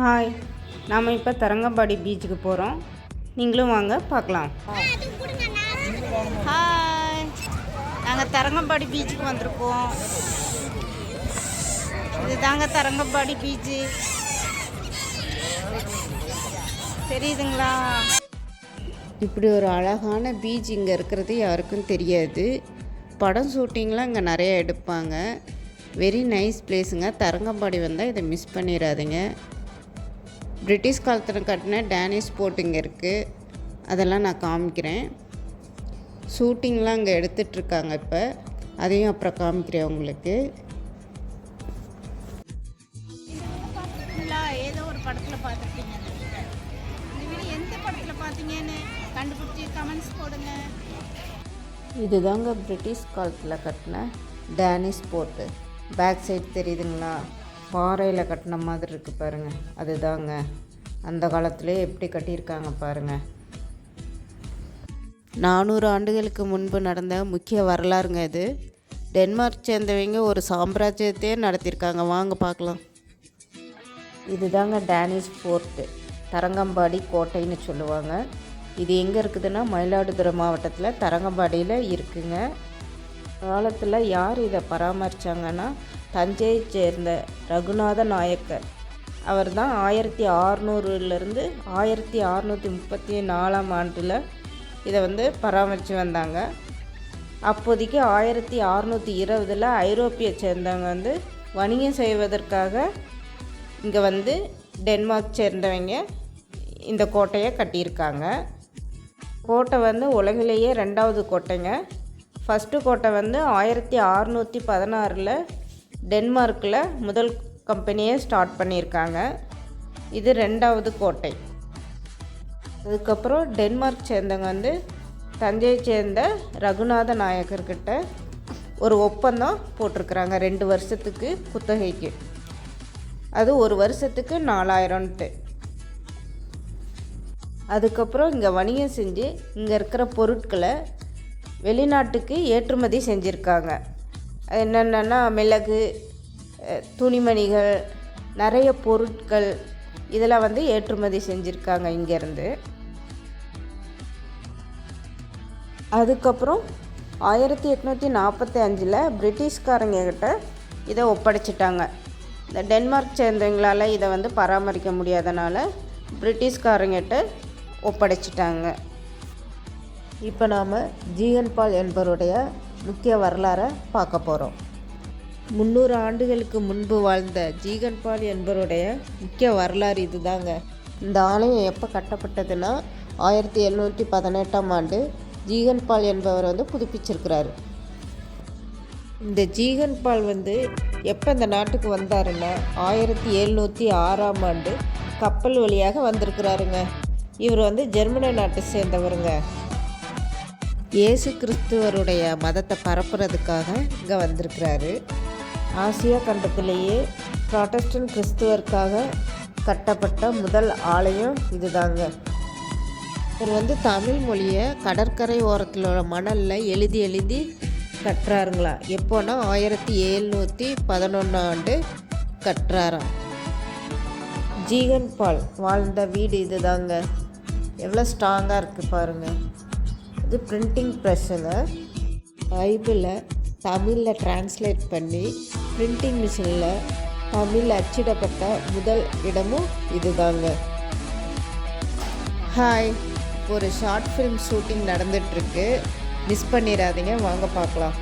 Hi, நாம் இப்போ தரங்கம்பாடி பீச்சுக்கு போகிறோம். நீங்களும் வாங்க பார்க்கலாம். ஹாய், நாங்கள் தரங்கம்பாடி பீச்சுக்கு வந்திருக்கோம். இதுதாங்க தரங்கம்பாடி பீச்சு, தெரியுதுங்களா? இப்படி ஒரு அழகான பீச் இங்கே இருக்கிறது யாருக்கும் தெரியாது. படம் ஷூட்டிங்லாம் இங்கே நிறைய எடுப்பாங்க. Very nice பிளேஸுங்க. தரங்கம்பாடி வந்தால் இதை மிஸ் பண்ணிடாதீங்க. பிரிட்டிஷ் காலத்தில் கட்டின டேனிஷ் போட் இங்கே இருக்குது. அதெல்லாம் நான் காமிக்கிறேன். ஷூட்டிங்லாம் இங்கே எடுத்துகிட்ருக்காங்க. இப்போ அதையும் அப்புறம் காமிக்கிறேன் உங்களுக்கு. ஏதோ ஒரு படத்தில் பார்த்துருப்பீங்க. எந்த படத்தில் பார்த்தீங்கன்னு கண்டுபிடிச்சி கமெண்ட்ஸ் போடுங்க. இதுதாங்க பிரிட்டிஷ் காலத்தில் கட்டின டேனிஷ் போட்டு. பேக் சைடு தெரியுதுங்களா? பாறையில் கட்டின மாதிரி இருக்குது பாருங்கள். அதுதாங்க அந்த காலத்திலே எப்படி கட்டியிருக்காங்க பாருங்கள். 400 ஆண்டுகளுக்கு முன்பு நடந்த முக்கிய வரலாறுங்க இது. டென்மார்க் சேர்ந்தவங்க ஒரு சாம்ராஜ்யத்தையே நடத்தியிருக்காங்க. வாங்க பார்க்கலாம். இதுதாங்க டேனிஷ் ஃபோர்ட்டு, தரங்கம்பாடி கோட்டைன்னு சொல்லுவாங்க. இது எங்கே இருக்குதுன்னா மயிலாடுதுறை மாவட்டத்தில் தரங்கம்பாடியில் இருக்குங்க. காலத்தில் யார் இதை பராமரித்தாங்கன்னா தஞ்சையை சேர்ந்த ரகுநாத நாயக்கர். அவர் தான் 1600லேருந்து 1634 ஆண்டில் இதை பராமரித்து வந்தாங்க. அப்போதைக்கு 1620 ஐரோப்பிய சேர்ந்தவங்க வணிகம் செய்வதற்காக இங்கே டென்மார்க் சேர்ந்தவங்க இந்த கோட்டையை கட்டியிருக்காங்க. கோட்டை உலகிலேயே 2வது கோட்டைங்க. ஃபஸ்ட்டு கோட்டை 1616 டென்மார்க்கில் முதல் கம்பெனியை ஸ்டார்ட் பண்ணியிருக்காங்க. இது 2வது கோட்டை. அதுக்கப்புறம் டென்மார்க் சேர்ந்தவங்க தஞ்சையை சேர்ந்த ரகுநாத நாயக்கர்கிட்ட ஒரு ஒப்பந்தம் போட்டிருக்கிறாங்க 2 வருஷத்துக்கு குத்தகைக்கு. அது ஒரு வருஷத்துக்கு 4000ன்ட்டு. அதுக்கப்புறம் இங்கே வணிகம் செஞ்சு இங்கே இருக்கிற பொருட்களை வெளிநாட்டுக்கு ஏற்றுமதி செஞ்சுருக்காங்க. என்னென்னா மிளகு, துணிமணிகள், நிறைய பொருட்கள் இதெல்லாம் ஏற்றுமதி செஞ்சுருக்காங்க இங்கேருந்து. அதுக்கப்புறம் 1845 பிரிட்டிஷ்காரங்கிட்ட இதை ஒப்படைச்சிட்டாங்க. இந்த டென்மார்க் சேர்ந்தவங்களால் இதை பராமரிக்க முடியாதனால பிரிட்டிஷ்காரங்கிட்ட ஒப்படைச்சிட்டாங்க. இப்போ நாம் ஜீகன் பால் என்பவருடைய முக்கிய வரலாறை பார்க்க போகிறோம். 300 ஆண்டுகளுக்கு முன்பு வாழ்ந்த ஜீகன் பால் என்பவருடைய முக்கிய வரலாறு இதுதாங்க. இந்த ஆலயம் எப்போ கட்டப்பட்டதுன்னா 1718 ஆண்டு ஜீகன் பால் என்பவர் புதுப்பிச்சிருக்கிறாரு. இந்த ஜீகன் பால் எப்போ இந்த நாட்டுக்கு வந்தாருன்னா 1706 ஆண்டு கப்பல் வழியாக வந்திருக்கிறாருங்க. இவர் ஜெர்மனி நாட்டை சேர்ந்தவருங்க. இயேசு கிறிஸ்துவருடைய மதத்தை பரப்புறதுக்காக இங்கே வந்திருக்கிறாரு. ஆசியா கண்டத்திலேயே புராட்டஸ்டன்ட் கிறிஸ்துவருக்காக கட்டப்பட்ட முதல் ஆலயம் இதுதாங்க. இவர் தமிழ் மொழியை கடற்கரை ஓரத்தில் உள்ள மணலில் எழுதி கட்டுறாருங்களா. எப்போனா 1711 ஆண்டு கட்டுறாராம். ஜீகன் பால் வாழ்ந்த வீடு இதுதாங்க. எவ்வளோ ஸ்ட்ராங்காக இருக்குது பாருங்கள். இது பிரிண்டிங் ப்ரெஸ்ஸுங்க. பைபிளை தமிழில் டிரான்ஸ்லேட் பண்ணி பிரிண்டிங் மிஷினில் தமிழ் அச்சிடப்பட்ட முதல் இடமும் இதுதாங்க. ஹாய், ஒரு ஷார்ட் ஃபிலிம் ஷூட்டிங் நடந்துகிட்ருக்கு. மிஸ் பண்ணிடாதீங்க. வாங்க பார்க்கலாம்.